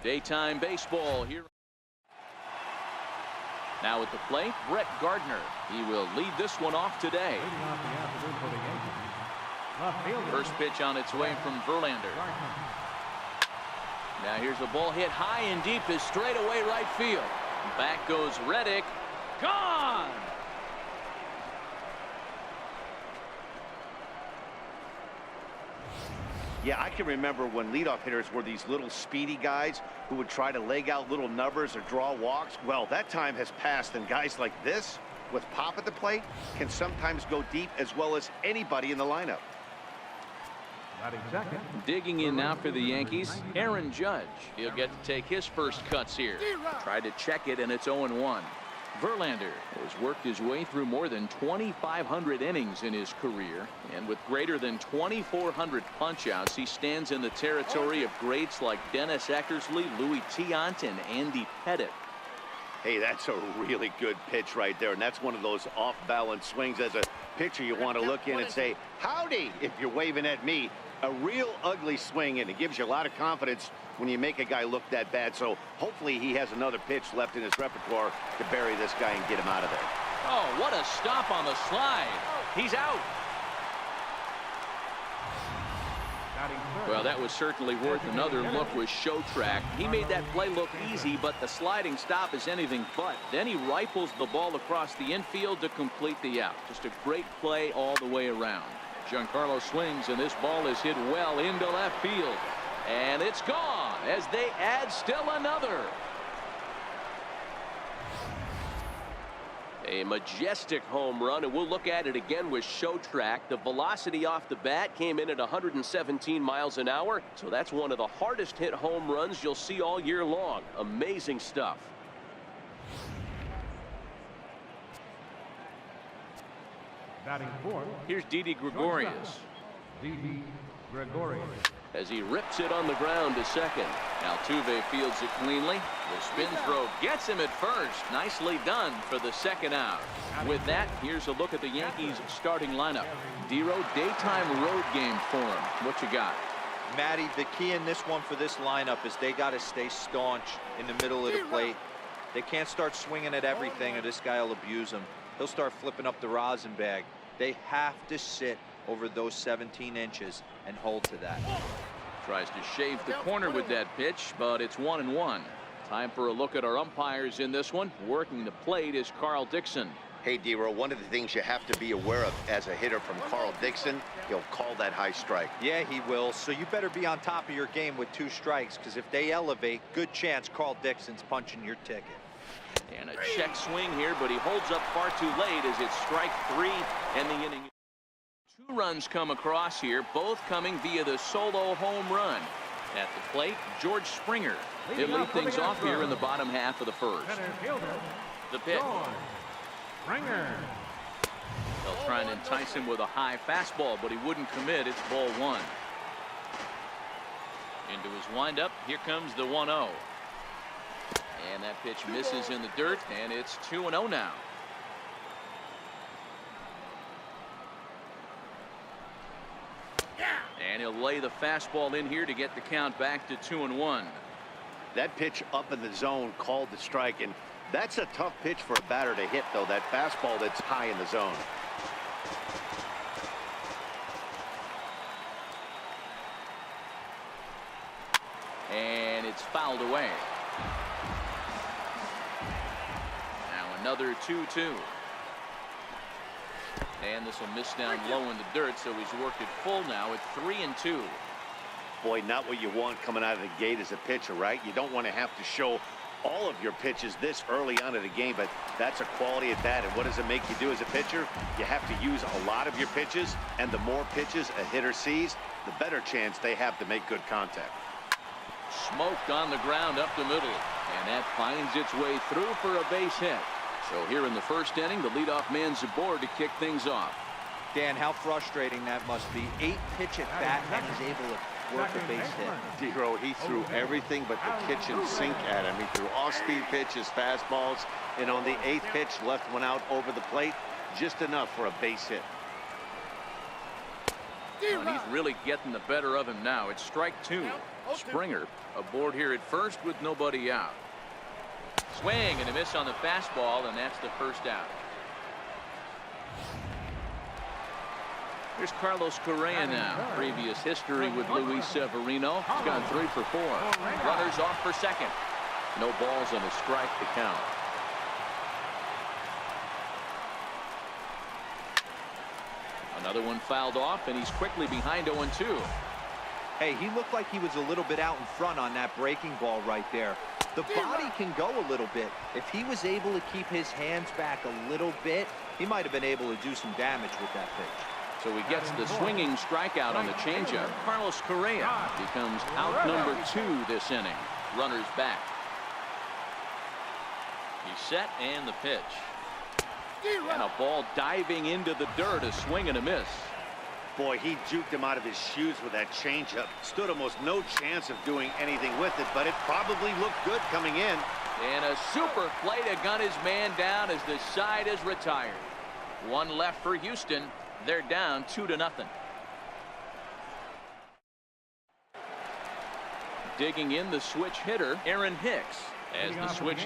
Daytime baseball here. Now at the plate, Brett Gardner. He will lead this one off today. First pitch on its way from Verlander. Now here's a ball hit high and deep is straightaway right field. Back goes Reddick. Gone! Yeah, I can remember when leadoff hitters were these little speedy guys who would try to leg out little numbers or draw walks. Well, that time has passed, and guys like this, with pop at the plate, can sometimes go deep as well as anybody in the lineup. Digging in now for the Yankees, Aaron Judge. He'll get to take his first cuts here. Tried to check it, and it's 0-1. Verlander has worked his way through more than 2,500 innings in his career, and with greater than 2,400 punch-outs, he stands in the territory of greats like Dennis Eckersley, Louis Tiant, and Andy Pettitte. Hey, that's a really good pitch right there, and that's one of those off-balance swings. As a pitcher, you want to look in and say, howdy, if you're waving at me. A real ugly swing, and it gives you a lot of confidence when you make a guy look that bad. So hopefully he has another pitch left in his repertoire to bury this guy and get him out of there. Oh, what a stop on the slide. He's out. Well, that was certainly worth another look with Showtrack. He made that play look easy, but the sliding stop is anything but. Then he rifles the ball across the infield to complete the out. Just a great play all the way around. Giancarlo swings, and this ball is hit well into left field. And it's gone as they add still another. A majestic home run, and we'll look at it again with Showtrack. The velocity off the bat came in at 117 miles an hour, so that's one of the hardest hit home runs you'll see all year long. Amazing stuff. Here's Didi Gregorius. As he rips it on the ground to second. Altuve fields it cleanly. The spin throw gets him at first. Nicely done for the second out. With that, here's a look at the Yankees starting lineup. Dero, daytime road game for him. What you got? Matty, the key in this one for this lineup is they got to stay staunch in the middle of the plate. They can't start swinging at everything or this guy will abuse them. He'll start flipping up the rosin bag. They have to sit over those 17 inches and hold to that. Tries to shave the corner with that pitch, but it's 1-1. Time for a look at our umpires in this one. Working the plate is Carl Dixon. Hey, Dero, one of the things you have to be aware of as a hitter from Carl Dixon, he'll call that high strike. Yeah, he will. So you better be on top of your game with 2 strikes, because if they elevate, good chance Carl Dixon's punching your ticket. And a check swing here, but he holds up far too late as it's strike 3 and the inning. 2 runs come across here, both coming via the solo home run. At the plate, George Springer. He'll lead things off here in the bottom half of the first. The pitch. They'll try and entice him with a high fastball, but he wouldn't commit. It's ball 1. Into his windup, here comes the 1-0. And that pitch misses in the dirt, and it's 2-0 now. And he'll lay the fastball in here to get the count back to 2-1. That pitch up in the zone called the strike, and that's a tough pitch for a batter to hit, though, that fastball that's high in the zone. And it's fouled away. Now another 2-2. And this will miss down low in the dirt, so he's worked it full now at 3-2. Boy, not what you want coming out of the gate as a pitcher, right? You don't want to have to show all of your pitches this early on in the game, but that's a quality at bat. And what does it make you do as a pitcher? You have to use a lot of your pitches, and the more pitches a hitter sees, the better chance they have to make good contact. Smoked on the ground up the middle, and that finds its way through for a base hit. So here in the first inning, the leadoff man's aboard to kick things off. Dan, how frustrating that must be. 8 pitch at bat and is able to work a base hit. Dero, he threw everything but the kitchen sink at him. He threw off-speed pitches, fastballs, and on the 8th pitch, left one out over the plate, just enough for a base hit. And he's really getting the better of him now. It's strike 2. Springer aboard here at first with nobody out. Swing and a miss on the fastball, and that's the first out. Here's Carlos Correa now. Previous history with Luis Severino. He's gone 3 for 4. Runners off for second. No balls and a strike to count. Another one fouled off, and he's quickly behind 0-2. Hey, he looked like he was a little bit out in front on that breaking ball right there. The body can go a little bit. If he was able to keep his hands back a little bit, he might have been able to do some damage with that pitch. So he gets the swinging strikeout on the changeup. Carlos Correa becomes out number 2 this inning. Runners back. He's set and the pitch. And a ball diving into the dirt, a swing and a miss. Boy, he juked him out of his shoes with that changeup. Stood almost no chance of doing anything with it, but it probably looked good coming in. And a super play to gun his man down as the side is retired. One left for Houston. They're down 2-0. Digging in the switch hitter, Aaron Hicks, as the switch